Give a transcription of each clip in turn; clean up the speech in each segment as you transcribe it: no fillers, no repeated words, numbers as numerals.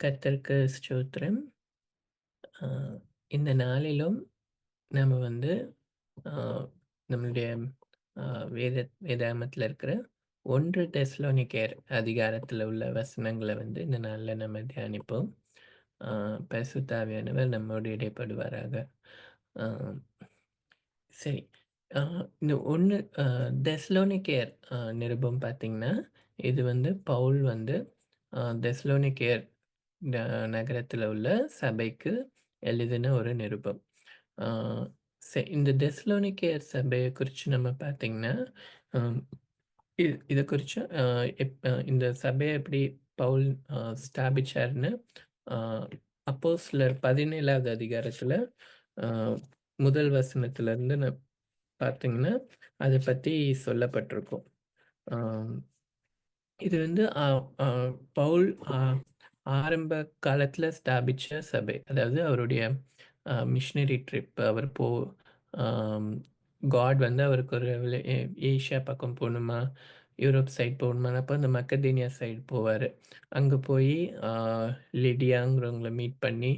கர்த்தருக்கு ஸ்தோத்திரம். அ இந்த நாளிலும் நம்ம வந்து அ நம்மளுடைய அ வேதாகமத்தில இருக்கிற 1 தெசலோனிக்கேயர் அதிகாரத்தில உள்ள வசனங்கள வந்து இந்த நாள்ல நம்ம தியானிப்போம். அ பரிசுத்த ஆவியானவர் நம்மோடு இடைப்படுவாராக. அ சரி. அ இந்த 1 தெசலோனிக்கேயர் நிருபம் பார்த்தீங்கன்னா, இது வந்து பவுல் வந்து தெசலோனிக்கேயர் ந நகரத்தில உள்ள சபைக்கு எழுதின ஒரு நிருபம். ஆ இந்த தெசலோனிக்கேயர் சபைய குறிச்சு நம்ம பார்த்தீங்கன்னா, அம் இத குறிச்சு இந்த சபைய எப்படி பவுல் ஸ்தாபிச்சார்ன்னு, அ அப்போஸ்தலர் 17வது அதிகாரத்தில அ முதல் வசனத்திலிருந்து பார்த்தீங்கன்னா, அத பத்தி சொல்லப்பட்டிருக்கும். ஆம். இது வந்து அ அ பவுல் ஆரம்ப காலத்துல ஸ்தாபிச்ச சபை. அதாவது அவருடைய மிஷனரி ட்ரிப் அவர் ஆம் காட் வந்து அவருக்கு ஒரு ஏசியா பக்கம் போணுமா, யூரோப் சைட் போணுமானப்ப அந்த மக்கதேனியா சைடு போவாரு. அங்க போயி அ லிடியாங்கிறவங்கள மீட் பண்ணி,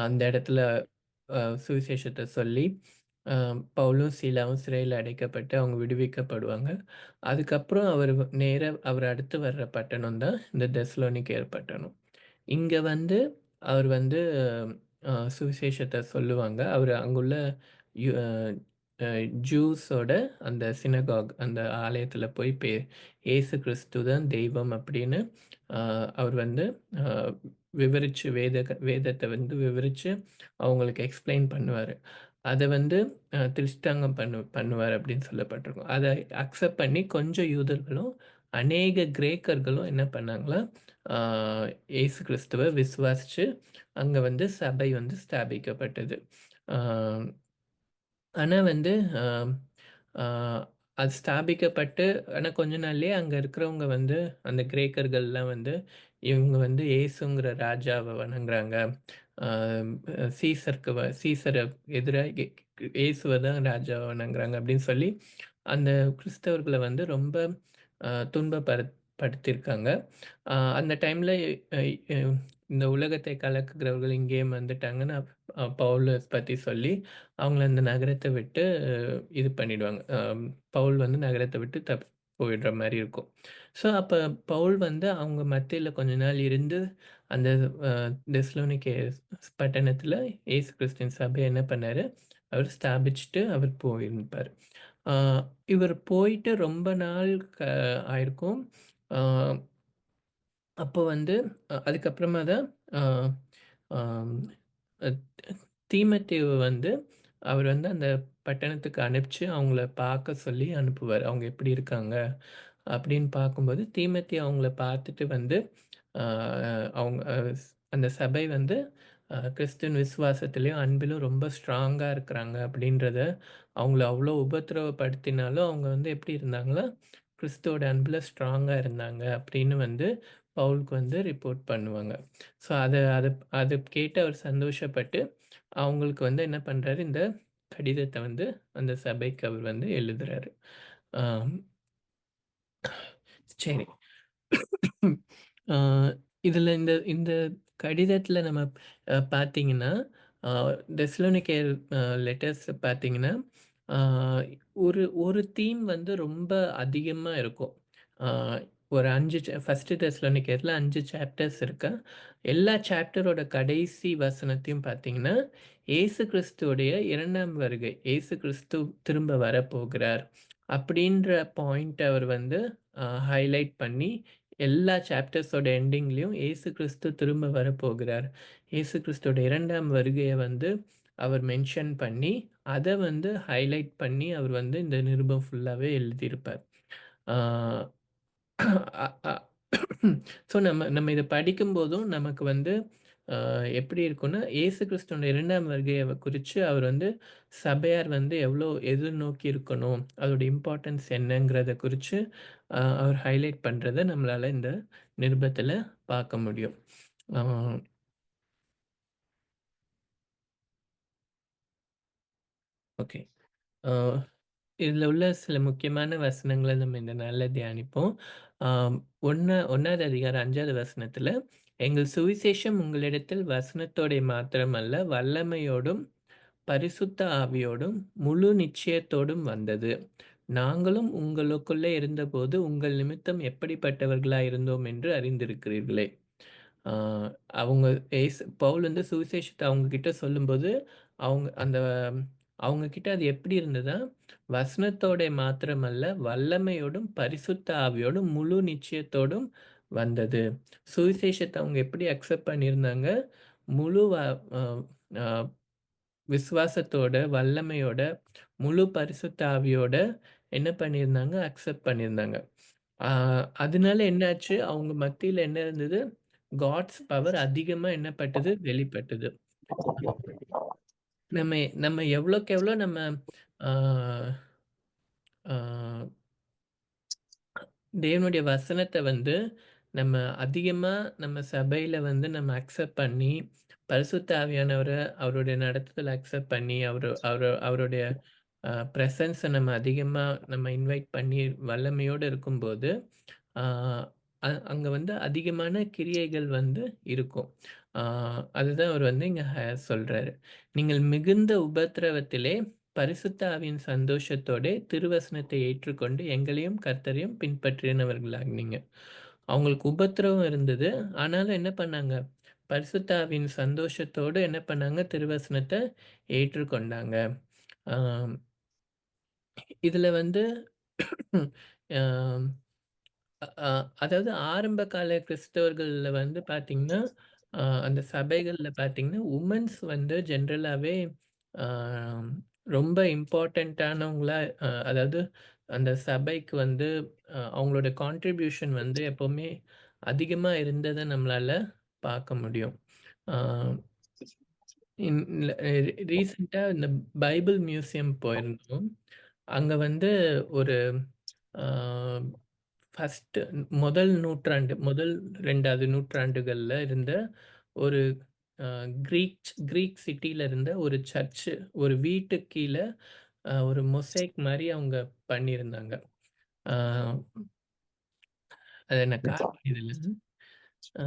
அந்த இடத்துல சுவிசேஷத்த சொல்லி, அ பவுலும், சீலாவும் சிறையில அடைக்கப்பட்டு அவங்க விடுவிக்கப்படுவாங்க. அதுக்கப்புறம் நேரா அவர் அடுத்து வர்ற பட்டணம் தான் இந்த தெசலோனிக்கேயர் பட்டணம். இங்க வந்து அவர் வந்து சுவிசேஷத்த சொல்லுவாங்க. அவரு அங்குள்ள யு அ அ ஜூஸோட அந்த சினகாக் அந்த ஆலயத்தில போய் இயேசு கிறிஸ்து தான் தெய்வம் அப்படின்னு அ அவர் வந்து அ விவரிச்சு வேதத்த வந்து விவரிச்சு அவங்களுக்கு எக்ஸ்ப்ளைன் பண்ணுவாரு. அத வந்து திருஷ்டாங்கம் பண்ணுவார் அப்படின்னு சொல்லப்பட்டிருக்கும். அத அக்செப்ட் பண்ணி கொஞ்சம் யூதர்களும், அநேக கிரேக்கர்களும் என்ன பண்ணாங்களா, ஆ இயேசு கிறிஸ்துவ விசுவாசிச்சு, அங்க வந்து சபை வந்து ஸ்தாபிக்கப்பட்டது. ஆ ஆனா வந்து அ ஆ அது ஸ்தாபிக்கப்பட்டு ஆனா கொஞ்ச நாள்லயே அங்க இருக்கிறவங்க வந்து, அந்த கிரேக்கர்கள்லாம் வந்து, இவங்க வந்து இயேசுங்கிற ராஜாவ வணங்குறாங்க. ஆ சீசர எதிரா இயேசுவ தான் ராஜாவா வணங்குறாங்க அப்படின்னு சொல்லி, அந்த கிறிஸ்தவர்கள வந்து ரொம்ப படுத்தியிருக்காங்க. அந்த டைம்ல அ அ இந்த உலகத்தை கலக்குகிறவர்கள் இங்கேயும் வந்துட்டாங்கன்னு பவுல பத்தி சொல்லி, அவங்கள அந்த நகரத்த விட்டு இது பண்ணிடுவாங்க. பவுல் வந்து நகரத்த விட்டு போயிடுற மாரி இருக்கும். ஸோ, அப்ப பவுல் வந்து அவங்க மத்தியில கொஞ்ச நாள் இருந்து, அந்த அ தெசலோனிக்கே பட்டணத்தில இயேசு கிறிஸ்துவின் சபைய என்ன பண்ணாரு, அவர் ஸ்தாபிச்சுட்டு அவர் போயிருப்பாரு. ஆ இவர் போயிட்டு ரொம்ப நாள் ஆயிருக்கும். ஆ அப்போ வந்து அதுக்கப்புறமா தான் அ ஆம் அ தீமத்தேயு வந்து அவர் வந்து அந்த பட்டணத்துக்கு அனுப்பிச்சு அவங்கள பார்க்க சொல்லி அனுப்புவார். அவங்க எப்படி இருக்காங்க அப்படின்னு பார்க்கும்போது, தீமோத்தேயு அவங்கள பார்த்துட்டு வந்து அ அவங்க அந்த சபை வந்து கிறிஸ்துவின் விசுவாசத்திலயும், அன்பிலும் ரொம்ப ஸ்ட்ராங்கா இருக்கிறாங்க அப்படின்றத அவங்கள அவ்வளோ உபத்திரவப்படுத்தினாலும், அவங்க வந்து எப்படி இருந்தாங்களா, கிறிஸ்துவோட அன்பில ஸ்ட்ராங்கா இருந்தாங்க அப்படின்னு வந்து பவுலுக்கு வந்து ரிப்போர்ட் பண்ணுவாங்க. ஸோ அத அத கேட்டு அவர் சந்தோஷப்பட்டு, அவங்களுக்கு வந்து என்ன பண்றாரு, இந்த கடிதத்த வந்து அந்த சபைக்கு அவர் வந்து எழுதுறாரு. ஆம். சரி. ஆ இதுல இந்த இந்த கடிதத்தில நம்ம பார்த்தீங்கன்னா, அ தெசலோனிக்கேயர் லெட்டர்ஸ் பார்த்தீங்கன்னா, ஆ ஒரு ஒரு தீம் வந்து ரொம்ப அதிகமா இருக்கும். ஆ ஒரு 5 ஃபர்ஸ்ட் தெசலோனிக்கேயர்ல 5 சாப்டர்ஸ் இருக்கு. எல்லா சாப்டரோட கடைசி வசனத்தையும் பார்த்தீங்கன்னா, இயேசு கிறிஸ்துவுடைய 2ஆம் வருகை. இயேசு கிறிஸ்து திரும்ப வரப்போகிறார். அப்படின்ற பாயிண்ட் அவர் வந்து ஹைலைட் பண்ணி எல்லா சாப்டர்ஸோட எண்டிங்லயும் இயேசு கிறிஸ்து திரும்ப வரப்போகிறார். இயேசு கிறிஸ்துவோட 2ஆம் வருகைய வந்து அவர் மென்ஷன் பண்ணி, அத வந்து ஹைலைட் பண்ணி அவர் வந்து இந்த நிருபம் ஃபுல்லாவே எழுதியிருப்பார். ஆ அ அ ஸோ நம்ம நம்ம இத படிக்கும்போதும் நமக்கு வந்து எப்படி இருக்கும்னா, இயேசு கிறிஸ்துவோட 2ஆம் வருகைய குறிச்சு அவர் வந்து சபையார் வந்து எவ்வளோ எதிர்நோக்கி இருக்கணும், அதோட இம்பார்ட்டன்ஸ் என்னங்கிறத குறிச்சு அவர் ஹைலைட் பண்றத நம்மளால இந்த நிருபத்தில பார்க்க முடியும். ஆ ஓகே. இதுல உள்ள சில முக்கியமான வசனங்கள நம்ம இந்த நாள்ல தியானிப்போம். ஆம் 1வது அதிகாரம் 5வது வசனத்துல, "எங்கள் சுவிசேஷம் உங்களிடத்தில் வசனத்தோடே மாத்திரமல்ல, வல்லமையோடும், பரிசுத்த ஆவியோடும், முழு நிச்சயத்தோடும் வந்தது. நாங்களும் உங்களுக்குள்ளே இருந்தபோது, உங்கள் நிமித்தம் எப்படிப்பட்டவர்களாய் இருந்தோம் என்று அறிந்திருக்கிறீர்களே." ஆ அவங்க பவுல் வந்து சுவிசேஷத்த அவங்க கிட்ட சொல்லும்போது, அவங்க அந்த அவங்க கிட்ட அது எப்படி இருந்ததா? வசனத்தோட மாத்திரமல்ல, வல்லமையோடும், பரிசுத்த ஆவியோடும், முழு நிச்சயத்தோடும் வந்தது. சுவிசேஷத்த அவங்க எப்படி அக்செப்ட் பண்ணியிருந்தாங்க? முழு அ அ விசுவாசத்தோட, வல்லமையோட, முழு பரிசுத்த ஆவியோட என்ன பண்ணியிருந்தாங்க? அக்செப்ட் பண்ணியிருந்தாங்க. ஆ அதனால என்னாச்சு? அவங்க மத்தியில என்ன இருந்தது? காட்ஸ் பவர் அதிகமா என்னப்பட்டது? வெளிப்பட்டது. நம்ம நம்ம எவ்வளோக்கு எவ்வளோ நம்ம ஆ ஆ தேவனுடைய வசனத்த வந்து நம்ம அதிகமா நம்ம சபையில வந்து நம்ம அக்செப்ட் பண்ணி, பரிசுத்த ஆவியானவர அவருடைய நடத்துதல அக்செப்ட் பண்ணி, அவருடைய பிரசன்ஸ நம்ம அதிகமா நம்ம இன்வைட் பண்ணி வல்லமையோடு இருக்கும்போது, ஆ அங்க வந்து அதிகமான கிரியைகள் வந்து இருக்கும். ஆ அதுதான் அவர் வந்து இங்க சொல்றாரு. "நீங்கள் மிகுந்த உபத்திரவத்திலே பரிசுத்த ஆவியின் சந்தோஷத்தோடே திருவசனத்தை ஏற்றுக்கொண்டு எங்களையும் கர்த்தரையும் பின்பற்றினவர்களானீங்க." அவங்களுக்கு உபத்திரவம் இருந்தது. ஆனாலும் என்ன பண்ணாங்க? பரிசுத்த ஆவியின் சந்தோஷத்தோடு என்ன பண்ணாங்க? திருவசனத்த ஏற்றுக்கொண்டாங்க. ஆ இதுல வந்து அ அ அதாவது ஆரம்ப கால கிறிஸ்தவர்கள்ல வந்து பார்த்தீங்கன்னா, அந்த சபைகள்ல பார்த்தீங்கன்னா, வுமன்ஸ் வந்து ஜென்ரலாவே அ ரொம்ப இம்பார்ட்டன்ட்டானவங்களா அதாவது அந்த சபைக்கு வந்து அவங்களோட கான்ட்ரிபியூஷன் வந்து எப்பவுமே அதிகமா இருந்தத நம்மளால பார்க்க முடியும். அ இன் இல்ல ரீசென்ட்டா இந்த பைபிள் மியூசியம் போயிருந்தோம். அங்க வந்து ஒரு ஆ ஃபர்ஸ்ட்டு முதல் 2வது நூற்றாண்டுகள்ல இருந்த ஒரு அ கிரீக் சிட்டில இருந்த ஒரு சர்ச்சு, ஒரு வீட்டுக்கு கீழ ஒரு மொசைக் மாரி அவங்க பண்ணியிருந்தாங்க. ஆ அத நான் காட்டுறேன் இதுல. ஆ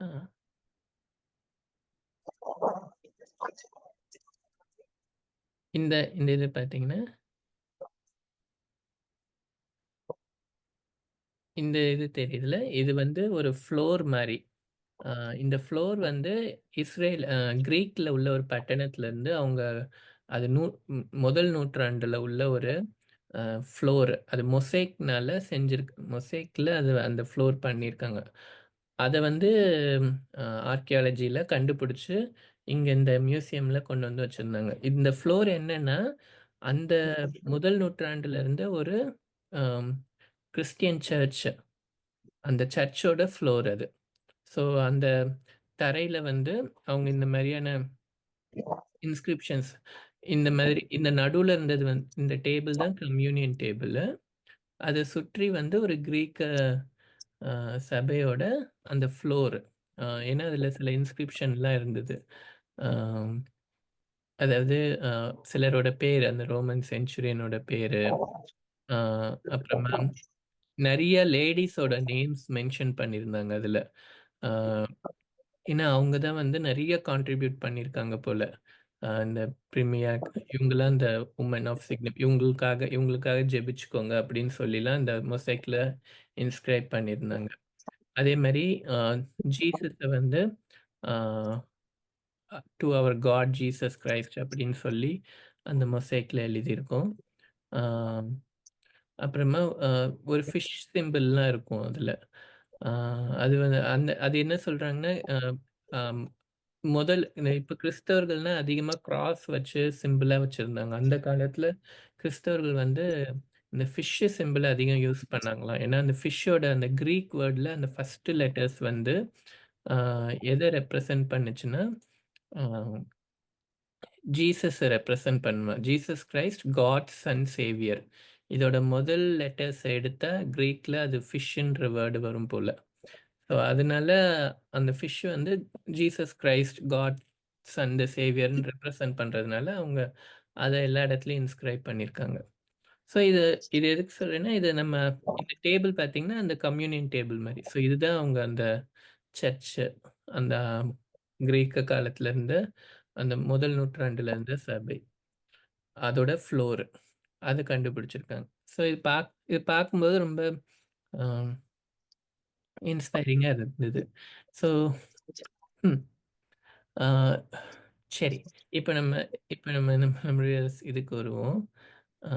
ஆ இந்த இந்த இது பார்த்தீங்கன்னா, இந்த இது தெரியுதுல்ல? இது வந்து ஒரு ஃப்ளோர் மாரி. அ இந்த ஃப்ளோர் வந்து இஸ்ரேல் கிரீக்ல உள்ள ஒரு பட்டணத்திலருந்து அவங்க அது முதல் நூற்றாண்டுல உள்ள ஒரு ஃப்ளோர். அது மொசைக்னால மொசைக்ல அது அந்த ஃப்ளோர் பண்ணியிருக்காங்க. அத வந்து அ ஆர்க்கியாலஜில கண்டுபிடிச்சு, இங்க இந்த மியூசியம்ல கொண்டு வந்து வச்சிருந்தாங்க. இந்த ஃப்ளோர் என்னன்னா, அந்த முதல் நூற்றாண்டுல இருந்த ஒரு அம் கிறிஸ்டியன் சர்ச். அந்த சர்ச்சோட ஃப்ளோர் அது. ஸோ அந்த தரையில வந்து அவங்க இந்த மாரியான இன்ஸ்கிரிப்ஷன்ஸ் இந்த மாதிரி இந்த நடுவுல இருந்தது இந்த டேபிள் தான் கம்யூனியன் டேபிளு. அத சுற்றி வந்து ஒரு கிரீக்க அ சபையோட அந்த ஃப்ளோர். ஏன்னா அதில சில இன்ஸ்கிரிப்ஷன்லாம் இருந்தது. அ அதாவது அ சிலரோட பேரு, அந்த ரோமன் சென்ச்சுரியனோட பேரு, அ அப்புறமா நெறைய லேடீஸோட நேம்ஸ் மென்ஷன் பண்ணியிருந்தாங்க அதுல. அ ஏன்னா அவங்க தான் வந்து நெறைய கான்ட்ரிபியூட் பண்ணியிருக்காங்க போல. இந்த பிரிமியாக் இவங்கலாம் இந்த வுமன் ஆஃப் இவங்களுக்காக இவங்களுக்காக ஜெபிச்சுக்கோங்க அப்படின்னு சொல்லிலாம் இந்த மொசைக்ல இன்ஸ்கிரைப் பண்ணியிருந்தாங்க. அதே மாரி அ ஜீசஸ வந்து அ டூ அவர் காட் ஜீசஸ் கிரைஸ்ட் அப்படின்னு சொல்லி அந்த மொசைக்ல எழுதியிருக்கும். ஆ அப்புறமா ஒரு ஃபிஷ் சிம்பிள்லாம் இருக்கும் அதுல. ஆ அது வந்து அது என்ன சொல்றாங்கன்னா, அம் இப்ப கிறிஸ்தவர்கள்னா அதிகமா கிராஸ் வச்சு சிம்பிளா வச்சிருந்தாங்க. அந்த காலத்துல கிறிஸ்தவர்கள் வந்து இந்த ஃபிஷ் சிம்பிள் அதிகம் யூஸ் பண்ணாங்களாம். ஏன்னா, அந்த ஃபிஷ்ஷோட அந்த கிரீக் வேர்ட்ல அந்த ஃபர்ஸ்ட் லெட்டர்ஸ் வந்து ஆ எத ரெப்ரசன்ட் பண்ணுச்சுன்னா, ஆ Jesus represent Jesus Christ God's son saviour. இதோட முதல் லெட்டர்ஸ் எடுத்தா கிரீக்ல அது ஃபிஷ்ன்ற வேர்ட் வரும் போல. ஸோ அதனால அந்த ஃபிஷ் வந்து ஜீசஸ் கிரைஸ்ட், காட் சன், த சேவியர்ன்னு ரெப்ரசன்ட் பண்றதுனால அவங்க அத எல்லா இடத்துலயும் இன்ஸ்கிரைப் பண்ணியிருக்காங்க. ஸோ இது இது எதுக்கு சொல்றேன்னா, இது நம்ம இந்த டேபிள் பார்த்தீங்கன்னா, அந்த கம்யூனியன் டேபிள் மாரி. ஸோ இதுதான் அவங்க அந்த சர்ச்சு அந்த கிரேக்க காலத்துல இருந்த அந்த முதல் நூற்றாண்டுல இருந்த சபை. அதோட ஃப்ளோர். அத கண்டுபிடிச்சிருக்காங்க. ஸோ இது பார்க்கும்போது ரொம்ப அ இன்ஸ்பைரிங்கா இருந்தது. ஸோ ம். ஆ சரி. இப்ப நம்ம இப்ப நம்ம நம்மளுடைய இதுக்கு வருவோம். ஆ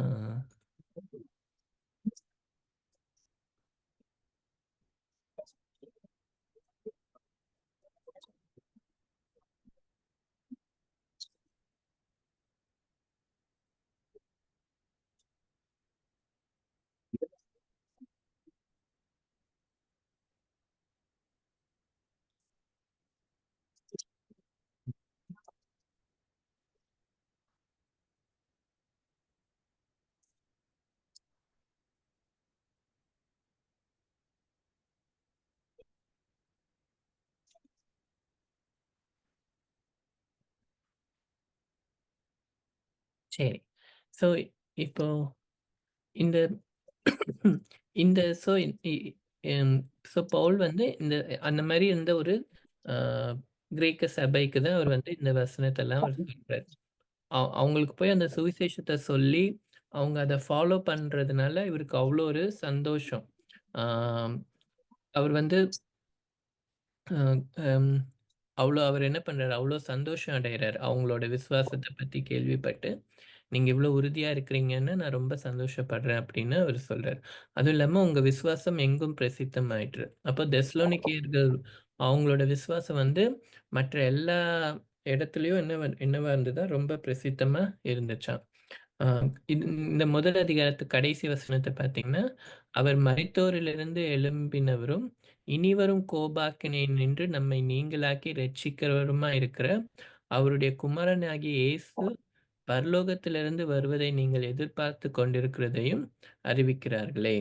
சரி. ஸோ இப்போ இந்த இந்த ஸோ இ எம் ஸோ பவுல் வந்து இந்த அந்த மாரி இருந்த ஒரு அ கிரேக்க சபைக்கு தான் அவர் வந்து இந்த வசனத்தெல்லாம் அவர் சொல்றாரு. அவங்களுக்கு போய் அந்த சுவிசேஷத்த சொல்லி, அவங்க அத ஃபாலோ பண்றதுனால இவருக்கு அவ்ளோ ஒரு சந்தோஷம். ஆ அவர் வந்து அ அம் அவ்ளோ அவர் என்ன பண்றாரு, அவ்ளோ சந்தோஷம் அடையறாரு. அவங்களோட விசுவாசத்த பத்தி கேள்விப்பட்டு, "நீங்க இவ்ளோ உறுதியா இருக்கிறீங்கன்னு நான் ரொம்ப சந்தோஷப்படுறேன்" அப்படின்னு அவரு சொல்றாரு. அதுவும் இல்லாம உங்க விசுவாசம் எங்கும் பிரசித்தமாயிற்று. அப்போ தெஸ்ஸலோனிக்கேயர்கள் அவங்களோட விசுவாசம் வந்து மற்ற எல்லா இடத்துலயும் என்னவா இருந்ததா, ரொம்ப பிரசித்தமா இருந்துச்சாம். ஆ இந்த முதல் அதிகாரத்து கடைசி வசனத்த பார்த்தீங்கன்னா, "அவர் மரித்தோரிலிருந்து எழும்பினவரும், இனிவரும் கோபாக்கினை நின்று நம்மை நீங்கலாக்கி இரட்சிக்கிறவருமாய் இருக்கிற அவருடைய குமாரனாகிய இயேசு பரலோகத்திலிருந்து வருவதை நீங்கள் எதிர்பார்த்துக் கொண்டிருக்கிறதையும் அறிவிக்கிறார்களே."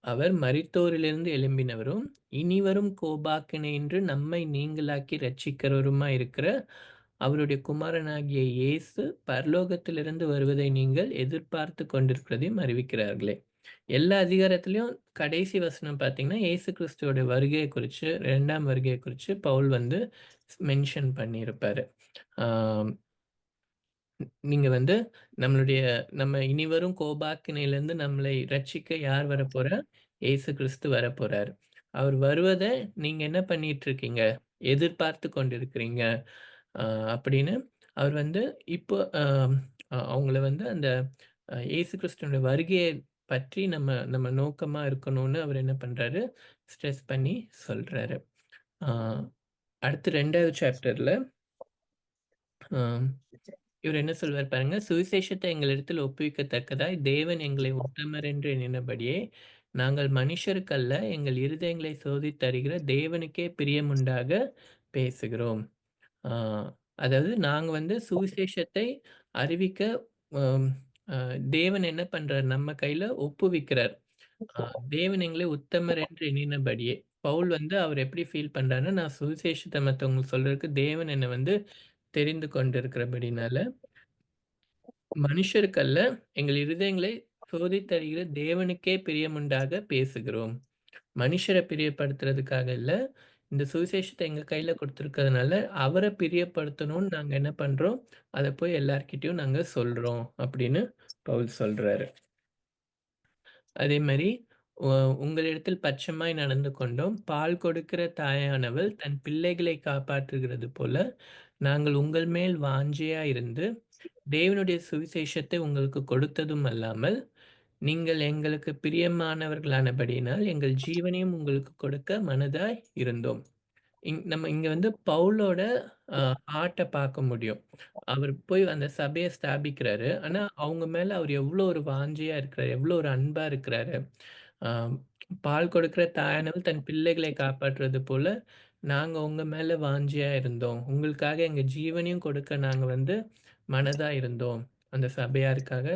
அவர் மரித்தோரிலிருந்து எழும்பினவரும், இனிவரும் கோபாக்கினையின்றி நம்மை நீங்கலாக்கி இரட்சிக்கிறவருமாய் இருக்கிற அவருடைய குமாரனாகிய இயேசு பரலோகத்திலிருந்து வருவதை நீங்கள் எதிர்பார்த்துக் கொண்டிருக்கிறதையும் அறிவிக்கிறார்களே. எல்லா அதிகாரத்திலயும் கடைசி வசனம் பார்த்தீங்கன்னா, இயேசு கிறிஸ்துவோட வருகைய குறிச்சு, 2ஆம் வருகைய குறிச்சு பவுல் வந்து மென்ஷன் பண்ணியிருப்பாரு. ஆ நீங்க வந்து நம்மளுடைய நம்ம இனிவரும் கோபாக்கினையிலிருந்து நம்மளை ரட்சிக்க யார் வரப்போறா? இயேசு கிறிஸ்து வரப்போறாரு. அவர் வருவத நீங்க என்ன பண்ணிட்டு இருக்கீங்க? எதிர்பார்த்து கொண்டிருக்கிறீங்க. அ அப்படின்னு அவர் வந்து இப்போ அவங்கள வந்து அந்த இயேசு கிறிஸ்துவினுடைய வருகைய பற்றி நம்ம நம்ம நோக்கமா இருக்கணும்னு அவர் என்ன பண்றாரு? ஸ்ட்ரெஸ் பண்ணி சொல்றாரு. அ அடுத்து 2வது சாப்டர்ல அ இவரு என்ன சொல்வார் பாருங்க, "சுவிசேஷத்தை எங்களிடத்தில் ஒப்புவிக்கத்தக்கதாய் தேவன் எங்களை உத்தமர் என்று எண்ணினபடியே, நாங்கள் மனுஷருக்கல்ல, எங்கள் இருதயங்களை சோதித்தறிகிற தேவனுக்கே பிரியமுண்டாக பேசுகிறோம்." ஆ அதாவது நாங்க வந்து சுவிசேஷத்தை அறிவிக்க அம் அ தேவன் என்ன பண்றார்? நம்ம கையில ஒப்புவிக்கிறார். ஆ தேவன் எங்களை உத்தமர் என்று எண்ணினபடியே. பவுல் வந்து அவர் எப்படி ஃபீல் பண்றாருன்னா, நான் சுவிசேஷத்த மத்தவங்களுக்கு சொல்றதுக்கு தேவன் என்ன வந்து தெரிந்து கொண்டிருக்கிறபடினால மனுஷருக்கல்ல, எங்கள் இருதயங்களை சோதித்தறிகிற தேவனுக்கே பிரியமுண்டாக பேசுகிறோம். மனுஷர பிரியப்படுத்துறதுக்காக இல்ல, இந்த சுவிசேஷத்த எங்க கையில குடுத்துருக்கிறதுனால, அவர பிரியப்படுத்தணும்னு நாங்க என்ன பண்றோம், அத போய் எல்லார்கிட்டயும் நாங்க சொல்றோம், அப்படின்னு பவுல் சொல்றாரு. அதே மாரி, "உ உங்களிடத்தில் பட்சமாய் நடந்து கொண்டோம். பால் கொடுக்கிற தாயானவள் தன் பிள்ளைகளை காப்பாற்றுகிறது போல, நாங்கள் உங்கள் மேல் வாஞ்சையா இருந்து, தேவனுடைய சுவிசேஷத்தை உங்களுக்கு கொடுத்ததும் அல்லாமல், நீங்கள் எங்களுக்கு பிரியமானவர்களானபடியினால், எங்கள் ஜீவனையும் உங்களுக்கு கொடுக்க மனதாய் இருந்தோம்." நம்ம இங்க வந்து பவுலோட ஹார்ட்ட பார்க்க முடியும். அவர் போய் அந்த சபைய ஸ்தாபிக்கிறாரு. ஆனா, அவங்க மேல அவர் எவ்ளோ ஒரு வாஞ்சையா இருக்கிறாரு, எவ்ளோ ஒரு அன்பா இருக்கிறாரு. ஆ பால் கொடுக்கிற தாயானவள் தன் பிள்ளைகளை காப்பாற்றுவது போல, நாங்க உங்க மேல வாஞ்சையா இருந்தோம். உங்களுக்காக எங்க ஜீவனையும் கொடுக்க நாங்க வந்து மனதா இருந்தோம். அந்த சபையாருக்காக,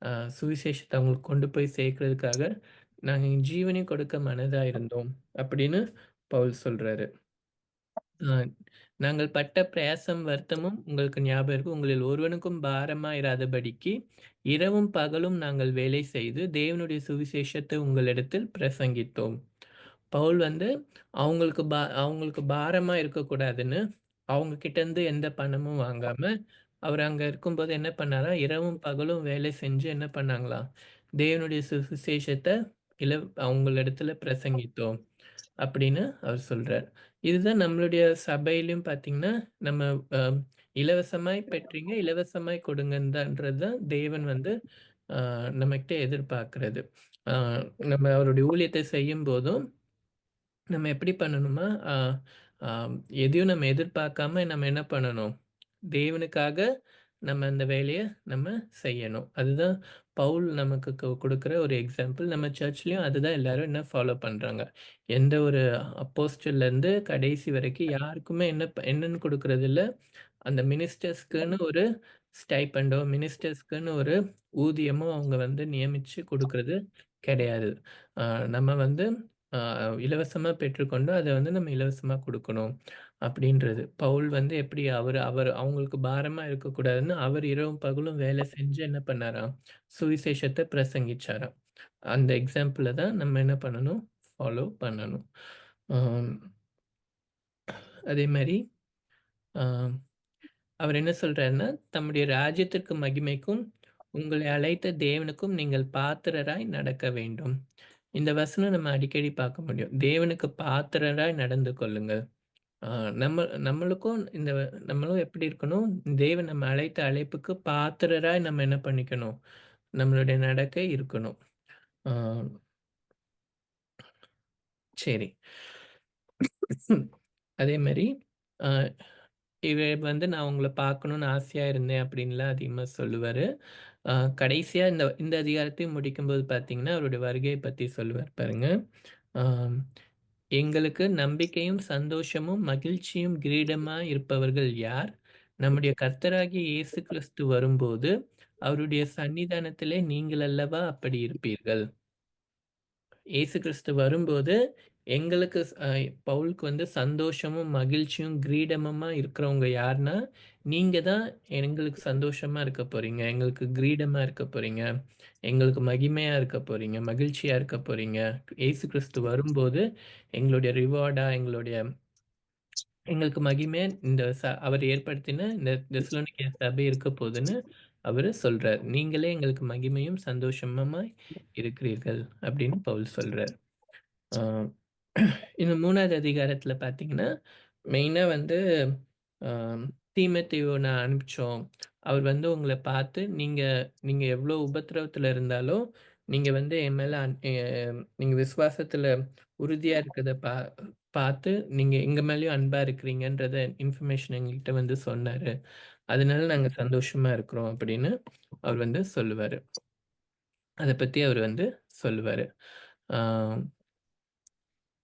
அ சுவிசேஷத்த அவங்களுக்கு கொண்டு போய் சேர்க்கிறதுக்காக, நாங்க எங்க ஜீவனையும் கொடுக்க மனதா இருந்தோம் அப்படின்னு பவுல் சொல்றாரு. ஆ, நாங்கள் பட்ட பிரயாசம் வருத்தமும் உங்களுக்கு ஞாபகம் இருக்கும். உங்களில் ஒருவனுக்கும் பாரமா இராதபடிக்கு இரவும் பகலும் நாங்கள் வேலை செய்து தேவனுடைய சுவிசேஷத்தை உங்களிடத்தில் பிரசங்கித்தோம். பவுல் வந்து அவங்களுக்கு பாரமா இருக்கக்கூடாதுன்னு அவங்க கிட்ட இருந்து எந்த பணமும் வாங்காம அவர் அங்க இருக்கும்போது என்ன பண்ணாரா, இரவும் பகலும் வேலை செஞ்சு என்ன பண்ணாங்களாம், தேவனுடைய சுவிசேஷத்தை அவங்களிடத்துல பிரசங்கித்தோம் அப்படின்னு அவர் சொல்றார். இதுதான் நம்மளுடைய சபையிலும் பார்த்தீங்கன்னா, நம்ம அ இலவசமாய் பெற்றீங்க, இலவசமாய் கொடுங்கன்றது தான் தேவன் வந்து நம்மகிட்ட எதிர்பார்க்கிறது. அ நம்ம அவருடைய ஊழியத்தை செய்யும்போதும் நம்ம எப்படி பண்ணணுமா, அ அ எதையும் நம்ம எதிர்பார்க்காம நம்ம என்ன பண்ணணும்? தேவனுக்காக நம்ம அந்த வேலைய நம்ம செய்யணும். அதுதான் பவுல் நமக்கு குடுக்குற ஒரு எக்ஸாம்பிள். நம்ம சர்ச்லயும் அதுதான் எல்லாரும் என்ன ஃபாலோ பண்றாங்க. எந்த ஒரு அப்போஸ்டல்லருந்து கடைசி வரைக்கும் யாருக்குமே என்னன்னு குடுக்குறதில்ல. அந்த மினிஸ்டர்ஸ்க்குன்னு ஒரு ஸ்டைப்பண்டோ, மினிஸ்டர்ஸ்க்குன்னு ஒரு ஊதியமோ அவங்க வந்து நியமிச்சு குடுக்குறது கிடையாது. அ நம்ம வந்து அ இலவசமா பெற்றுக்கொண்டோம். அத வந்து நம்ம இலவசமா குடுக்கணும். அப்படின்றது. பவுல் வந்து எப்படி அவரு அவரு அவங்களுக்கு பாரமா இருக்கக்கூடாதுன்னு, அவர் இரவும் பகலும் வேலை செஞ்சு என்ன பண்ணாராம்? சுவிசேஷத்த பிரசங்கிச்சாராம். அந்த எக்ஸாம்பிள தான் நம்ம என்ன பண்ணணும்? ஃபாலோ பண்ணணும். ஆம். அதே மாரி அ அவர் என்ன சொல்றாருன்னா, "தம்முடைய ராஜ்யத்திற்கு மகிமைக்கும், உங்களை அழைத்த தேவனுக்கும் நீங்கள் பாத்திரராய் நடக்க வேண்டும்." இந்த வசனம் நம்ம அடிக்கடி பார்க்க முடியும். தேவனுக்கு பாத்திரராய் நடந்து கொள்ளுங்கள். ஆ நம்மளுக்கும் நம்மளும் எப்படி இருக்கணும்? தேவன் நம்ம அழைத்த அழைப்புக்கு பாத்திரராய் நம்ம என்ன பண்ணிக்கணும்? நம்மளுடைய நடக்கை இருக்கணும். ஆ சரி. அதே மாரி, அ இவர் வந்து நான் உங்கள பார்க்கணும்னு ஆசையா இருந்தேன் அப்படின்லாம் அதிகமா சொல்லுவாரு. அ கடைசியா இந்த இந்த அதிகாரத்தையும் முடிக்கும்போது பார்த்தீங்கன்னா, அவருடைய வருகைய பத்தி சொல்லுவார் பாருங்க. ஆம். எங்களுக்கு நம்பிக்கையும், சந்தோஷமும், மகிழ்ச்சியும் கிரீடமாய் இருப்பவர்கள் யார்? நம்முடைய கர்த்தராகிய இயேசு கிறிஸ்து வரும்போது, அவருடைய சந்நிதானத்திலே நீங்கள் அல்லவா அப்படி இருப்பீர்கள். இயேசு கிறிஸ்து வரும்போது, எங்களுக்கு பவுலுக்கு வந்து சந்தோஷமும், மகிழ்ச்சியும், கிரீடமுமா இருக்கிறவங்க யாருன்னா, நீங்க தான் எங்களுக்கு சந்தோஷமா இருக்க போறீங்க. எங்களுக்கு கிரீடமா இருக்க போறீங்க. எங்களுக்கு மகிமையா இருக்க போறீங்க. மகிழ்ச்சியா இருக்க போறீங்க. இயேசு கிறிஸ்து வரும்போது, எங்களுடைய ரிவார்டா, எங்களுக்கு மகிமையா இந்த அவர் ஏற்படுத்தின இந்த தெசலோனிக்கே சபை இருக்க போதுன்னு அவரு சொல்றார். நீங்களே எங்களுக்கு மகிமையும், சந்தோஷமுமாய் இருக்கிறீர்கள் அப்படின்னு பவுல் சொல்றார். ஆ இந்த 3வது அதிகாரத்தில பார்த்தீங்கன்னா, மெயினா வந்து அ தீமோத்தேயுவ நான் அனுப்பிச்சோம். அவர் வந்து உங்கள பார்த்து நீங்க நீங்க எவ்வளோ உபத்திரவத்தில இருந்தாலும், நீங்க வந்து என் மேல நீங்க விசுவாசத்தில உறுதியா இருக்கிறத பார்த்து, நீங்க எங்க மேலயும் அன்பா இருக்கிறீங்கன்றத இன்ஃபர்மேஷன் எங்ககிட்ட வந்து சொன்னாரு. அதனால நாங்க சந்தோஷமா இருக்கிறோம் அப்படின்னு அவர் வந்து சொல்லுவாரு. அத பத்தி அவர் வந்து சொல்லுவாரு. ஆ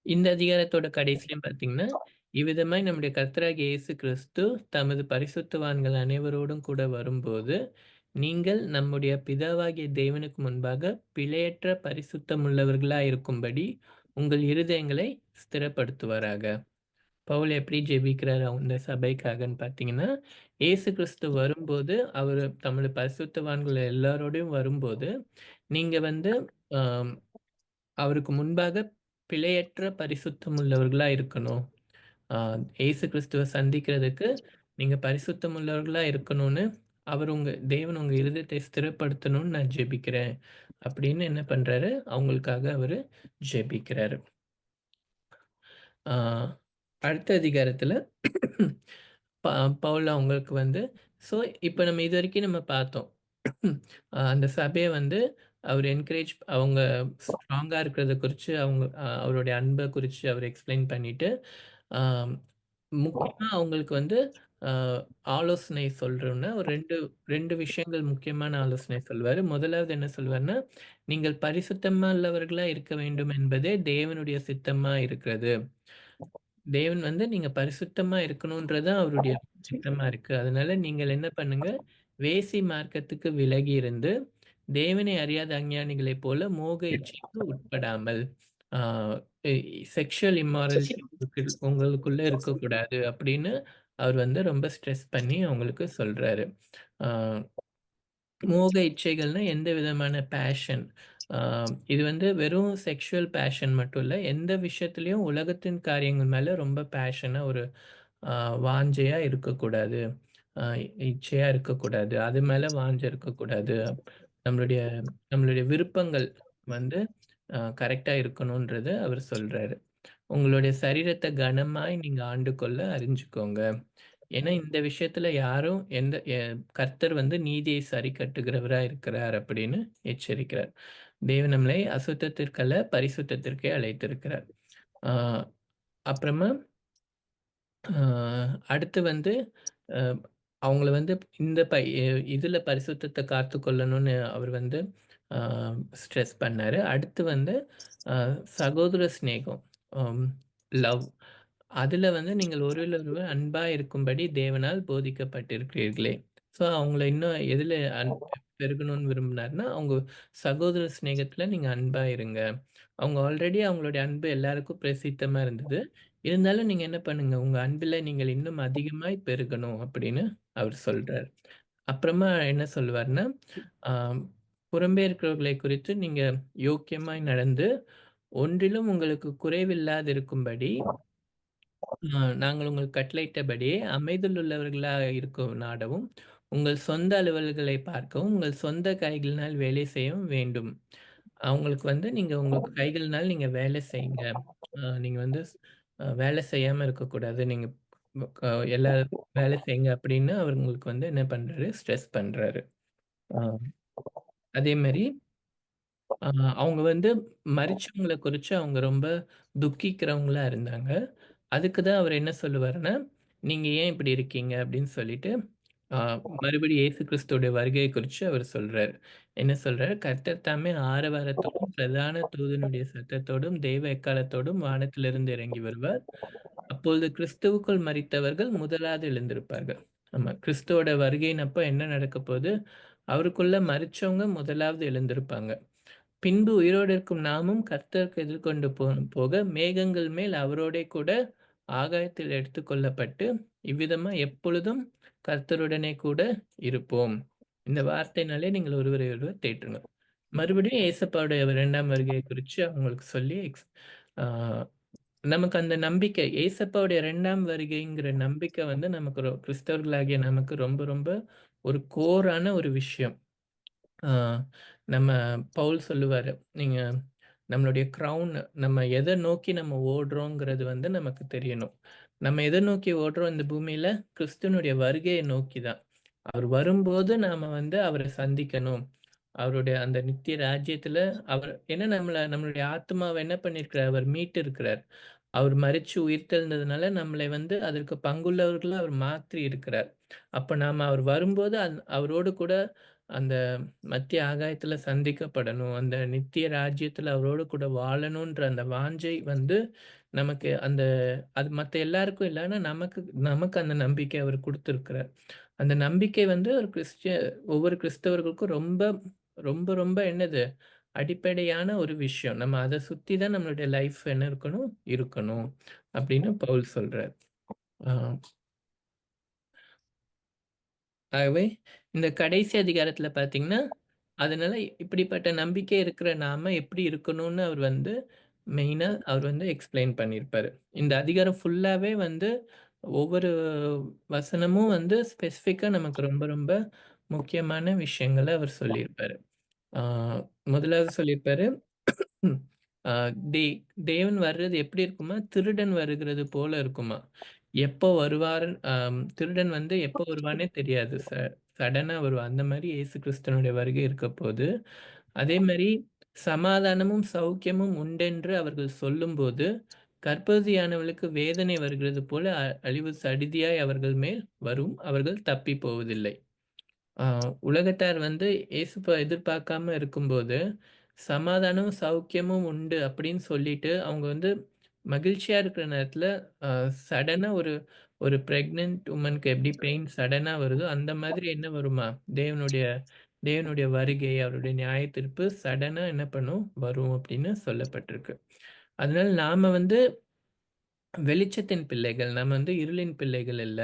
இந்த அதிகாரத்தோட கடைசியிலும் பார்த்தீங்கன்னா, இவ்விதமாய் நம்முடைய கர்த்தராகிய இயேசு கிறிஸ்து தமது பரிசுத்தவான்கள் அனைவரோடும் கூட வரும்போது, நீங்கள் நம்முடைய பிதாவாகிய தேவனுக்கு முன்பாக பிழையற்ற பரிசுத்தமுள்ளவர்களாய் இருக்கும்படி உங்கள் இருதயங்களை ஸ்திரப்படுத்துவாராக. பவுல் எப்படி ஜெபிக்கிறாரு அந்த சபைக்காகன்னு பார்த்தீங்கன்னா, இயேசு கிறிஸ்து வரும்போது, அவரு தமது பரிசுத்தவான்கள் எல்லாரோடையும் வரும்போது, நீங்க வந்து அ அவருக்கு முன்பாக பிழையற்ற பரிசுத்தம் உள்ளவர்களா இருக்கணும். ஆ இயேசு கிறிஸ்துவ சந்திக்கிறதுக்கு நீங்க பரிசுத்தம் உள்ளவர்களா இருக்கணும்னு, தேவன் உங்க இருதயத்தை ஸ்திரப்படுத்தணும்னு நான் ஜெபிக்கிறேன். அப்படின்னு என்ன பண்றாரு? அவங்களுக்காக அவரு ஜெபிக்கிறாரு. ஆ அடுத்த அதிகாரத்துல ப பவுல் அவங்களுக்கு வந்து இப்ப நம்ம இதுவரைக்கும் நம்ம பார்த்தோம். அந்த சபைய வந்து அவர் அவங்க ஸ்ட்ராங்கா இருக்கிறத குறிச்சு, அவருடைய அன்ப குறிச்சு அவர் எக்ஸ்பிளைன் பண்ணிட்டு, ஆ முக்கியமா அவங்களுக்கு வந்து அ ஆலோசனை சொல்றோம்னா, ஒரு 2 விஷயங்கள் முக்கியமான ஆலோசனை சொல்வாரு. முதலாவது என்ன சொல்வாருன்னா, "நீங்கள் பரிசுத்தமா உள்ளவர்களா இருக்க வேண்டும் என்பதே தேவனுடைய சித்தமா இருக்கிறது." தேவன் வந்து நீங்க பரிசுத்தமா இருக்கணுன்றது தான் அவருடைய சித்தமா இருக்கு. அதனால நீங்கள் என்ன பண்ணுங்க, வேசி மார்க்கத்துக்கு விலகி இருந்து, தேவனை அறியாத அஞ்ஞானிகளைப் போல மோக இச்சைக்கு உட்படாமல், ஆ எ செக்ஷுவல் இம்மாரலிட்டி உங்களுக்குள்ள இருக்கக்கூடாது அப்படின்னு அவர் வந்து ரொம்ப ஸ்ட்ரெஸ் பண்ணி அவங்களுக்கு சொல்றாரு. ஆ மோக இச்சைகள்னா எந்த விதமான பேஷன். ஆ இது வந்து வெறும் செக்ஷுவல் பேஷன் மட்டும் இல்ல. எந்த விஷயத்திலயும் உலகத்தின் காரியங்கள் மேல ரொம்ப பேஷனா ஒரு ஆ வாஞ்சையா இருக்கக்கூடாது. ஆ இச்சையா இருக்கக்கூடாது. அது மேல வாஞ்சை இருக்கக்கூடாது. நம்மளுடைய நம்மளுடைய விருப்பங்கள் வந்து கரெக்ட்டா இருக்கணுன்றத அவர் சொல்றாரு. உங்களுடைய சரீரத்த கனமாய் நீங்க ஆண்டு கொள்ள அறிஞ்சுக்கோங்க. ஏன்னா இந்த விஷயத்துல யாரும் கர்த்தர் வந்து நீதியை சரிக்கட்டுகிறவரா இருக்கிறார் அப்படின்னு எச்சரிக்கிறார். தேவன் நம்மளை அசுத்தத்திற்கல்ல பரிசுத்தத்திற்கே அழைத்திருக்கிறார். ஆ அப்புறமா ஆ அடுத்து வந்து அ அவங்கள வந்து இந்த ப எ இதுல பரிசுத்தத்த காத்துக்கொள்ளணும்னு அவர் வந்து ஆ ஸ்ட்ரெஸ் பண்ணாரு. அடுத்து வந்து அ சகோதர சிநேகம், அம் லவ். அதுல வந்து நீங்கள் ஒருவரில் அன்பா இருக்கும்படி தேவனால் போதிக்கப்பட்டிருக்கிறீர்களே. ஸோ அவங்கள இன்னும் எதுல பெருகணும்னு விரும்பினாருன்னா, அவங்க சகோதர சிநேகத்துல நீங்க அன்பா இருங்க. அவங்க ஆல்ரெடி அவங்களுடைய அன்பு எல்லாருக்கும் பிரசித்தமா இருந்தது. இருந்தாலும் நீங்க என்ன பண்ணுங்க, உங்க அன்பில நீங்கள் இன்னும் அதிகமாய் பெருகணும் அப்படின்னு அவர் சொல்றார். அப்புறமா என்ன சொல்லுவார்ன்னா, ஆ புறம்பே இருக்கிறவர்களை குறித்து நீங்க யோக்கியமாய் நடந்து, ஒன்றிலும் உங்களுக்கு குறைவில்லாதிருக்கும்படி நாங்கள் உங்களுக்கு கட்டளையிட்டபடியே அமைதலுள்ளவர்களா இருக்க நாடவும், உங்கள் சொந்த அலுவல்களை பார்க்கவும், உங்கள் சொந்த கைகளினால் வேலை செய்யவும் வேண்டும். அவங்களுக்கு வந்து நீங்க உங்க கைகள்னால நீங்க வேலை செய்யுங்க. நீங்க வந்து வேலை செய்யாம இருக்கக்கூடாது. நீங்க எல்லா வேலை செய்யுங்க அப்படின்னு அவர் உங்களுக்கு வந்து என்ன பண்றாரு? ஸ்ட்ரெஸ் பண்றாரு. அ அதே மாரி ஆ அவங்க வந்து மரிச்சவங்கள குறிச்சு அவங்க ரொம்ப துக்கிக்கிறவங்களா இருந்தாங்க. அதுக்கு தான் அவரு என்ன சொல்லுவாருன்னா, "நீங்க ஏன் இப்படி இருக்கீங்க?" அப்படின்னு சொல்லிட்டு, ஆ மறுபடியும் இயேசு கிறிஸ்துவோட வருகையை குறிச்சு அவர் சொல்றாரு. என்ன சொல்றாரு? "கர்த்தர் தாமே ஆரவாரத்தோடும், பிரதான தூதனுடைய சத்தத்தோடும், தெய்வ எக்காளத்தோடும் வானத்திலிருந்து இறங்கி வருவார். அப்பொழுது கிறிஸ்துவுக்குள் மரித்தவர்கள் முதலாவது எழுந்திருப்பார்கள்." ஆமா. கிறிஸ்துவோட வருகையினப்ப என்ன நடக்கப் போது? அவருக்குள்ள மரிச்சவங்க முதலாவது எழுந்திருப்பாங்க. பின்பு உயிரோடு இருக்கும் நாமும் கர்த்தருக்கு எதிர்கொண்டு போக மேகங்கள் மேல் அவரோடே கூட ஆகாயத்தில் எடுத்துக்கொள்ளப்பட்டு இவ்விதமா எப்பொழுதும் கர்த்தருடனே கூட இருப்போம். இந்த வார்த்தையினாலே நீங்கள் ஒருவரை ஒருவர் தேற்றுங்க. மறுபடியும் ஏசப்பாவுடைய 2ஆம் வருகையை குறிச்சு அவங்களுக்கு சொல்லி ஆ நமக்கு அந்த நம்பிக்கை ஏசப்பாவுடைய 2ஆம் வருகைங்கிற நம்பிக்கை வந்து நமக்கு கிறிஸ்தவர்களாகிய நமக்கு ரொம்ப ரொம்ப ஒரு கோரான ஒரு விஷயம். ஆ நம்ம பவுல் சொல்லுவாரு. நீங்க நம்மளுடைய கிரவுன் நம்ம எத நோக்கி நம்ம ஓடுறோங்கிறது வந்து நமக்கு தெரியணும். நம்ம எத நோக்கி ஓடுறோம் இந்த பூமியில? கிறிஸ்துவனுடைய வருகைய நோக்கி தான். அவர் வரும்போது நாம வந்து அவர சந்திக்கணும். அவருடைய அந்த நித்திய ராஜ்யத்துல ஏன்னா நம்மளுடைய ஆத்துமாவ என்ன பண்ணியிருக்கிறார்? அவர் மீட்டிருக்கிறார். அவர் மரிச்சு உயிர்த்தெழுந்ததுனால நம்மளை வந்து அதற்கு பங்குள்ளவர்களா அவர் மாற்றி இருக்கிறார். அப்ப நாம அவர் வரும்போது அவரோடு கூட அந்த மத்திய ஆகாயத்துல சந்திக்கப்படணும். அந்த நித்திய ராஜ்யத்துல அவரோடு கூட வாழணுன்ற அந்த வாஞ்சை வந்து நமக்கு அது மத்த எல்லாருக்கும் இல்ல. ஆனா நமக்கு நமக்கு அந்த நம்பிக்கை அவர் குடுத்திருக்கிறார். அந்த நம்பிக்கை வந்து ஒவ்வொரு கிறிஸ்தவர்களுக்கும் ரொம்ப, ரொம்ப, ரொம்ப என்னது? அடிப்படையான ஒரு விஷயம். நம்ம அத சுத்தி தான் நம்மளுடைய லைஃப் என்ன இருக்கணும்? இருக்கணும். அப்படின்னு பவுல் சொல்றார். ஆ. ஆகவே, இந்த கடைசி அதிகாரத்தில பார்த்தீங்கன்னா, அதனால இப்படிப்பட்ட நம்பிக்கை இருக்கிற நாம எப்படி இருக்கணும்னு அவர் வந்து மெயினா அவர் வந்து எக்ஸ்ப்ளைன் பண்ணியிருப்பாரு. இந்த அதிகாரம் ஃபுல்லாவே வந்து ஒவ்வொரு வசனமும் வந்து ஸ்பெசிஃபிக்கா நமக்கு ரொம்ப ரொம்ப முக்கியமான விஷயங்கள அவர் சொல்லியிருப்பாரு. ஆ முதலாவது சொல்லியிருப்பாரு, ம் ஆ தே தேவன் வர்றது எப்படி இருக்குமா? திருடன் வருகிறது போல இருக்குமா? எப்போ வருவாரு திருடன் வந்து எப்போ வருவான்னே தெரியாது. சடனா வருவான். அந்த மாரி இயேசு கிறிஸ்துவினுடைய வருகை இருக்கப்போது. அதே மாரி சமாதானமும், சௌக்கியமும் உண்டென்று அவர்கள் சொல்லும்போது, கர்ப்பவதியானவளுக்கு வேதனை வருகிறது போல அழிவு சடிதியாய் அவர்கள் மேல் வரும். அவர்கள் தப்பிப் போவதில்லை. ஆ உலகத்தார் வந்து இயேசுப்ப எதிர்பார்க்காம இருக்கும்போது, சமாதானமும், சௌக்கியமும் உண்டு அப்படின்னு சொல்லிட்டு, அவங்க வந்து மகிழ்ச்சியா இருக்கிற நேரத்தில, அ சடனா ஒரு ஒரு பிரெக்னன்ட் வுமன்க்கு எப்படி பெயின் சடனா வருதோ, அந்த மாதிரி என்ன வருமா? தேவனுடைய தேவனுடைய வருகை, அவருடைய நியாயத்தீர்ப்பு சடனா என்ன பண்ணும்? வரும் அப்படின்னு சொல்லப்பட்டிருக்கு. அதனால நாம வந்து வெளிச்சத்தின் பிள்ளைகள். நம்ம வந்து இருளின் பிள்ளைகள் இல்ல.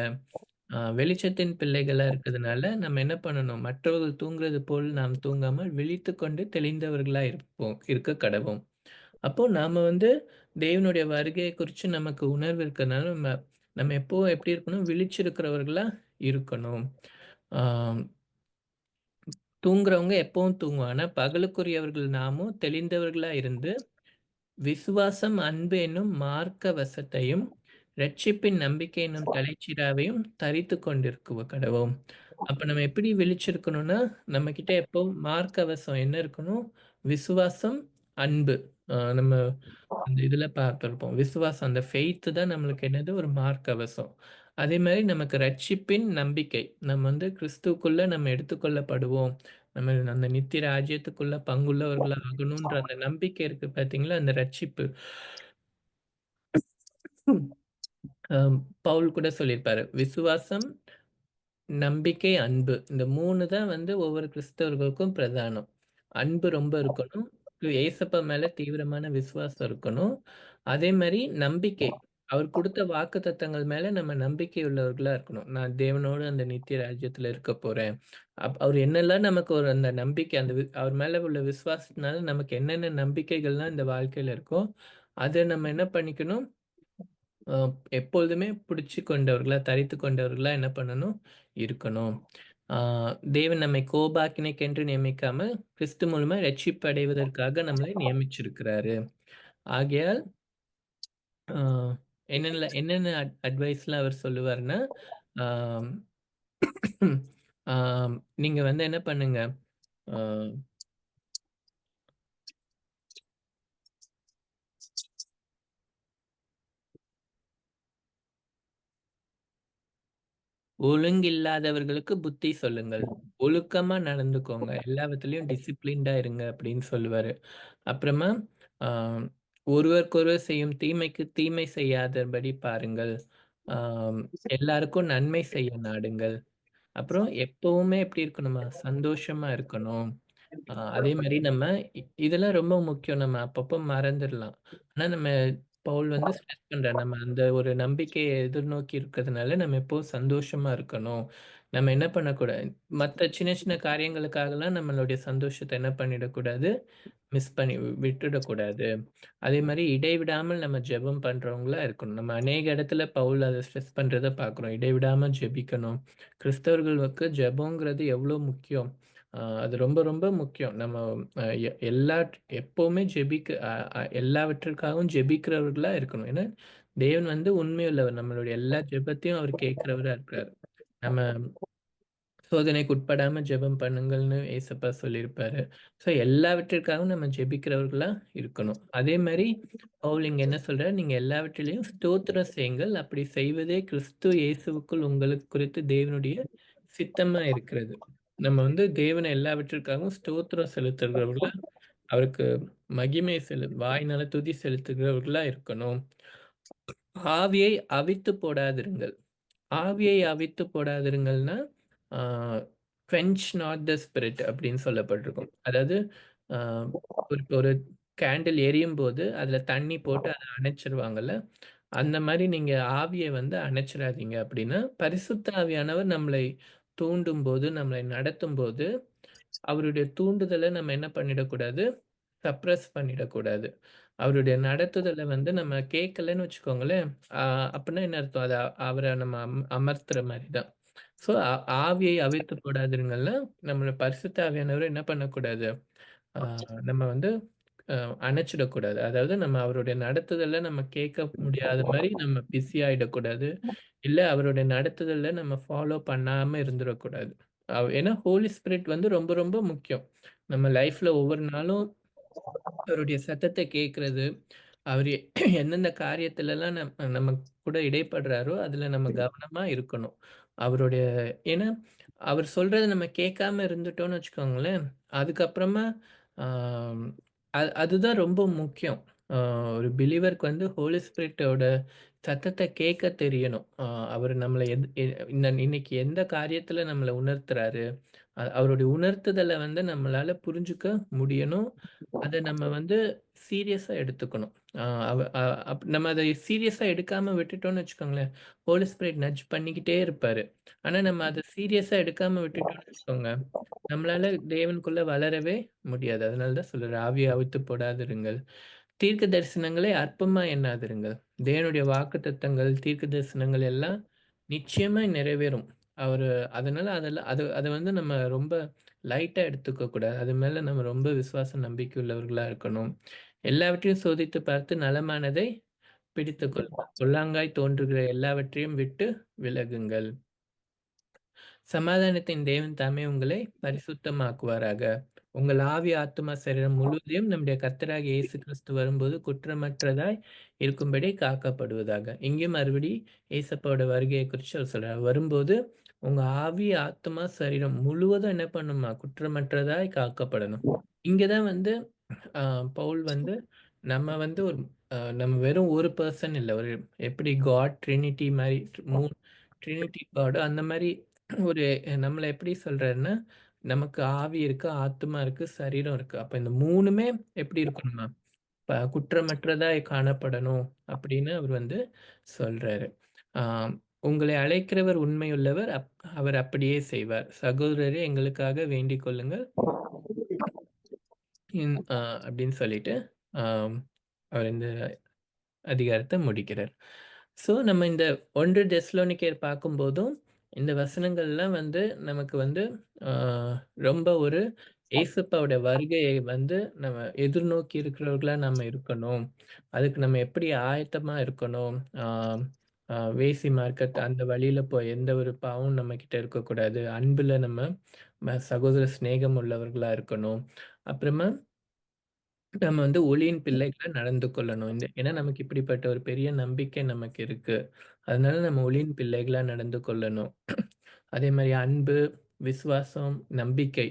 வெளிச்சத்தின் பிள்ளைகளா இருக்கிறதுனால, நம்ம என்ன பண்ணணும்? மற்றவர்கள் தூங்குறது போல் நாம் தூங்காமல் விழித்துக்கொண்டு தெளிந்தவர்களா இருக்க கடவோம். அப்போ நாம வந்து தேவனுடைய வருகையை குறிச்சு நமக்கு உணர்வு இருக்கிறதுனால, நம்ம நம்ம எப்பவும் எப்படி இருக்கணும்? விழிச்சிருக்கிறவர்களா இருக்கணும். ஆ தூங்குறவங்க எப்பவும் தூங்குவாங்க. ஆனா பகலுக்குரியவர்கள் நாமும் தெளிந்தவர்களா இருந்து விசுவாசம், அன்பு என்னும் மார்க்க வசத்தையும், இரட்சிப்பின் நம்பிக்கை என்னும் தலைச்சீராவையும் தரித்துக் கொண்டிருக்க கடவோம். அப்ப நம்ம எப்படி விழிச்சிருக்கணும்னா, நம்மகிட்ட எப்பவும் மார்க்கவசம் என்ன இருக்கணும்? விசுவாசம், அன்பு. நம்ம அந்த இதுல பார்த்திருப்போம். விசுவாசம் அந்த ஃபெய்த் தான் நம்மளுக்கு என்னது? ஒரு மார்க்கவசம். அதே மாரி நமக்கு ரட்சிப்பின் நம்பிக்கை. நம்ம வந்து கிறிஸ்துவுக்குள்ள நம்ம எடுத்துக்கொள்ளப்படுவோம். நம்ம அந்த நித்திய ராஜ்யத்துக்குள்ள பங்குள்ளவர்களா ஆகணுன்ற அந்த நம்பிக்கை இருக்கு பார்த்தீங்களா? அந்த ரட்சிப்பு. அ பவுல் கூட சொல்லியிருப்பாரு. விசுவாசம், நம்பிக்கை, அன்பு. இந்த 3 தான் வந்து ஒவ்வொரு கிறிஸ்தவர்களுக்கும் பிரதானம். அன்பு ரொம்ப இருக்கணும். ஏசப்பா மேல தீவிரமான விசுவாசம் இருக்கணும். அதே மாரி நம்பிக்கை. அவர் குடுத்த வாக்குத்தத்தங்கள் மேல நம்ம நம்பிக்கை உள்ளவர்களா இருக்கணும். நான் தேவனோடு அந்த நித்திய ராஜ்யத்துல இருக்க போறேன். அவர் என்னெல்லாம் நமக்கு ஒரு அந்த நம்பிக்கை அந்த அவர் மேல உள்ள விசுவாசத்தினால நமக்கு என்னென்ன நம்பிக்கைகள்லாம் இந்த வாழ்க்கையில இருக்கோ, அத நம்ம என்ன பண்ணிக்கணும்? அ எப்பொழுதுமே பிடிச்சு கொண்டவர்களா, தரித்து கொண்டவர்களா என்ன பண்ணணும்? இருக்கணும். ஆ தேவன் நம்மை கோபாக்கினைக்கென்று நியமிக்காமல், கிறிஸ்து மூலமா இரட்சிப்பு அடைவதற்காக நம்மளை நியமிச்சிருக்கிறாரு. ஆகையால் ஆ என்னென்ன அட்வைஸ்லாம் அவர் சொல்லுவாருன்னா, ஆம் ஆம் நீங்க வந்து என்ன பண்ணுங்க, ஆ ஒழுங்கில்லாதவர்களுக்கு புத்தி சொல்லுங்கள். ஒழுக்கமா நடந்துக்கோங்க. எல்லாவற்றிலயும் டிசிப்ளின்டா இருங்க அப்படின்னு சொல்லுவாரு. அப்புறமா ஆ ஒருவருக்கொருவர் செய்யும் தீமைக்கு தீமை செய்யாதபடி பாருங்கள். ஆம் எல்லாருக்கும் நன்மை செய்ய நாடுங்கள். அப்புறம் எப்பவுமே எப்படி இருக்கணுமா? சந்தோஷமா இருக்கணும். அதே மாரி நம்ம இதெல்லாம் ரொம்ப முக்கியம். நம்ம அப்பப்போ மறந்துடலாம். ஆனா நம்ம பவுல் வந்து ஸ்ட்ரெஸ் பண்றார். நம்ம அந்த ஒரு நம்பிக்கைய எதிர்நோக்கி இருக்கிறதுனால, நம்ம எப்பவும் சந்தோஷமா இருக்கணும். நம்ம என்ன பண்ணக்கூடாது, மத்த சின்ன சின்ன காரியங்களுக்காகலாம் நம்மளுடைய சந்தோஷத்த என்ன பண்ணிடக்கூடாது, மிஸ் பண்ணி விட்டுடக்கூடாது. அதே மாரி இடைவிடாமல் நம்ம ஜெபம் பண்றவங்களா இருக்கணும். நம்ம அநேக இடத்துல பவுல் அத ஸ்ட்ரெஸ் பண்றத பார்க்குறோம். இடைவிடாம ஜெபிக்கணும். கிறிஸ்தவர்களுக்கு ஜெபம்ங்கிறது எவ்வளோ முக்கியம். அது ரொம்ப ரொம்ப முக்கியம். நம்ம அ எ எல்லா எப்பவுமே அ அ எல்லாவற்றிற்காகவும் ஜெபிக்கிறவர்களா இருக்கணும். ஏன்னா, தேவன் வந்து உண்மையுள்ளவர். நம்மளுடைய எல்லா ஜெபத்தையும் அவர் கேட்கிறவரா இருக்கிறார். நம்ம சோதனைக்கு உட்படாம ஜெபம் பண்ணுங்கள்னு ஏசப்பா சொல்லியிருப்பாரு. ஸோ எல்லாவற்றிற்காகவும் நம்ம ஜெபிக்கிறவர்களா இருக்கணும். அதே மாரி பவுல் இங்க என்ன சொல்றார், நீங்க எல்லாவற்றிலயும் ஸ்தோத்திரம் செய்யுங்கள். அப்படி செய்வதே கிறிஸ்து இயேசுவுக்குள் உங்களுக்கு குறித்து தேவனுடைய சித்தமா இருக்கிறது. நம்ம வந்து தேவனை எல்லாவற்றிற்காகவும் ஸ்தோத்திரம் செலுத்துகிறவர்களா, அவருக்கு மகிமை வாயினால துதி செலுத்துகிறவர்களா இருக்கணும். ஆவியை அவித்து போடாதிருங்கள். ஆவியை அவித்து போடாதிருங்கள்னா, ஆ "குவென்ச் நாட் த ஸ்பிரிட்" அப்படின்னு சொல்லப்பட்டிருக்கும். அதாவது ஆ இப்போ ஒரு கேண்டில் எரியும்போது, அதில தண்ணி போட்டு அத அணைச்சிருவாங்கல்ல. அந்த மாரி நீங்க ஆவிய வந்து அணைச்சிராதீங்க அப்படின்னா, பரிசுத்த ஆவியானவர் நம்மளை தூண்டும்போது, நம்மளை நடத்தும்போது, அவருடைய தூண்டுதல நம்ம என்ன பண்ணிடக்கூடாது, சப்ரஸ் பண்ணிடக்கூடாது. அவருடைய நடத்துதல வந்து நம்ம கேட்கலன்னு வச்சுக்கோங்களேன், அ அப்பன்னா என்ன அர்த்தம்? அது அவர நம்ம அமர்த்துற மாரி தான். ஸோ ஆவியை அவித்து போடாதிருங்கள்னா, நம்மள பரிசுத்த ஆவியானவர என்ன பண்ணக்கூடாது, ஆ நம்ம வந்து அ அணைச்சிடக்கூடாது. அதாவது நம்ம அவருடைய நடத்துதல நம்ம கேட்க முடியாத மாரி நம்ம பிஸி ஆயிடக்கூடாது. இல்ல அவருடைய நடத்துதல நம்ம ஃபாலோ பண்ணாம இருந்துறக்கூடாது. ஏன்னா ஹோலி ஸ்பிரிட் வந்து ரொம்ப ரொம்ப முக்கியம். நம்ம லைஃப்ல ஒவ்வொரு நாளும் அவருடைய சத்தத்த கேட்கிறது, அவரு எந்தெந்த காரியத்துலலாம் நம்ம கூட இடைப்படுறாரோ, அதுல நம்ம கவனமா இருக்கணும். அவருடைய ஏன்னா, அவர் சொல்றத நம்ம கேட்காம இருந்துட்டோம்னு வச்சுக்கோங்களேன், அதுக்கப்புறமா ஆம் அதுதான் ரொம்ப முக்கியம். அ ஒரு பிலீவருக்கு வந்து ஹோலி ஸ்பிரிட்டோட சத்தத்த கேட்க தெரியணும். அவரு நம்மள எது இன்னைக்கு எந்த காரியத்துல நம்மள உணர்த்துறாரு? அவருடைய உணர்த்துதல வந்து நம்மளால புரிஞ்சுக்க முடியணும். அத நம்ம வந்து சீரியஸா எடுத்துக்கணும். அ அவ அ அப் நம்ம அத சீரியஸா எடுக்காம விட்டுட்டோம்னு வச்சுக்கோங்களேன், ஹோலி ஸ்பிரிட் நட்ஜ் பண்ணிக்கிட்டே இருப்பாரு. ஆனா நம்ம அத சீரியஸா எடுக்காம விட்டுட்டோம்னு வச்சுக்கோங்க, நம்மளால தேவனுக்குள்ள வளரவே முடியாது. அதனால தான் சொல்றாரு, "ஆவிய அவித்து போடாதிருங்கள்." தீர்க்க தரிசனங்களை அற்பமா எண்ணாதிருங்கள். தேவனுடைய வாக்குத்தத்தங்கள், தீர்க்க தரிசனங்கள் எல்லாம் நிச்சயமா நிறைவேறும். அவரு அதனால அதெல்லாம் அத வந்து நம்ம ரொம்ப லைட்டா எடுத்துக்க கூடாது. அது மேல நம்ம ரொம்ப விசுவாசம், நம்பிக்கை உள்ளவர்களா இருக்கணும். எல்லாவற்றையும் சோதித்து பார்த்து நலமானதை பிடித்துக்கொள். பொல்லாங்காய் தோன்றுகிற எல்லாவற்றையும் விட்டு விலகுங்கள். சமாதானத்தின் தேவன் தாமே உங்களை பரிசுத்தமாக்குவாராக. உங்கள் ஆவி, ஆத்துமா, சரீரம் முழுவதையும் நம்முடைய கர்த்தராகிய இயேசு கிறிஸ்து வரும்போது குற்றமற்றதாய் இருக்கும்படி காக்கப்படுவதாக. இங்கேயும் மறுபடி இயேசப்பாவோட வருகையை குறிச்சு அவர் சொல்றார். வரும்போது உங்க ஆவி, ஆத்துமா, சரீரம் முழுவதும் என்ன பண்ணுமா? குற்றமற்றதாய் காக்கப்படணும். இங்க தான் வந்து அ பவுல் வந்து நம்ம வந்து நம்ம வெறும் ஒரு பெர்சன் இல்ல. ஒரு எப்படி காட் ட்ரினிட்டி மாரி 3 ட்ரினிட்டி காட் அந்த மாரி ஒரு நம்மள எப்படி சொல்றாருன்னா, நமக்கு ஆவி இருக்கு, ஆத்துமா இருக்கு, சரீரம் இருக்கு. அப்ப இந்த 3மே எப்படி இருக்கணுமா? குற்றமற்றதாய் காணப்படணும் அப்படின்னு அவர் வந்து சொல்றாரு. ஆம், உங்களை அழைக்கிறவர் உண்மையுள்ளவர். அவர் அப்படியே செய்வார். சகோதரரே எங்களுக்காக வேண்டிக் கொள்ளுங்கள். இன் அ அப்படின்னு சொல்லிட்டு, ஆம் அவர் இந்த அதிகாரத்த முடிக்கிறார். ஸோ நம்ம இந்த 1 தெசலோனிக்கேயர் பார்க்கும்போதும், இந்த வசனங்கள்லாம் வந்து நமக்கு வந்து ஆ ரொம்ப ஒரு ஏசப்பாவோட வருகையை வந்து நம்ம எதிர்நோக்கி இருக்கிறவர்களா நம்ம இருக்கணும். அதுக்கு நம்ம எப்படி ஆயத்தமா இருக்கணும். ஆ வேசி மார்க்கெட் அந்த வழியில போய் எந்த ஒரு பாவமும் நம்மகிட்ட இருக்கக்கூடாது. அன்புல நம்ம சகோதர சிநேகம் உள்ளவர்களா இருக்கணும். அப்புறமா நம்ம வந்து ஒளியின் பிள்ளைகளா நடந்து கொள்ளணும். ஏன்னா நமக்கு இப்படிப்பட்ட ஒரு பெரிய நம்பிக்கை நமக்கு இருக்கு. அதனால நம்ம ஒளியின் பிள்ளைகளா நடந்து கொள்ளணும். அதே மாரி அன்பு, விசுவாசம், நம்பிக்கை.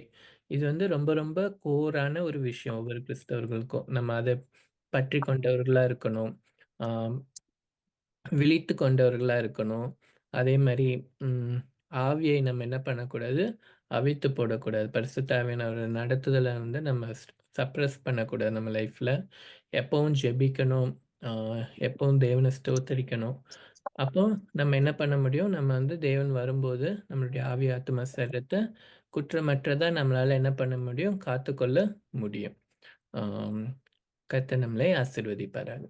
இது வந்து ரொம்ப ரொம்ப கோரான ஒரு விஷயம் ஒவ்வொரு கிறிஸ்தவர்களுக்கும். நம்ம அத பற்றிக் கொண்டவர்களா இருக்கணும். ஆம். விழித்துக் கொண்டவர்களா இருக்கணும். அதே மாரி ம் ஆவியை நம்ம என்ன பண்ணக்கூடாது, அவித்து போடக்கூடாது. பரிசுத்த ஆவியானவரோட நடத்துதல வந்து நம்ம சப்ரஸ் பண்ணக்கூடாது நம்ம லைஃப்ல. எப்பவும் ஜெபிக்கணும். ஆ எப்பவும் தேவன ஸ்தோத்தரிக்கணும். அப்போ நம்ம என்ன பண்ண முடியும், நம்ம வந்து தேவன் வரும்போது நம்மளுடைய ஆவி, ஆத்துமா, சரீரத்த குற்றமற்றதா நம்மளால என்ன பண்ண முடியும், காத்துக்கொள்ள முடியும். ஆம். கர்த்தர் நம்மளை ஆசீர்வதிப்பாராக.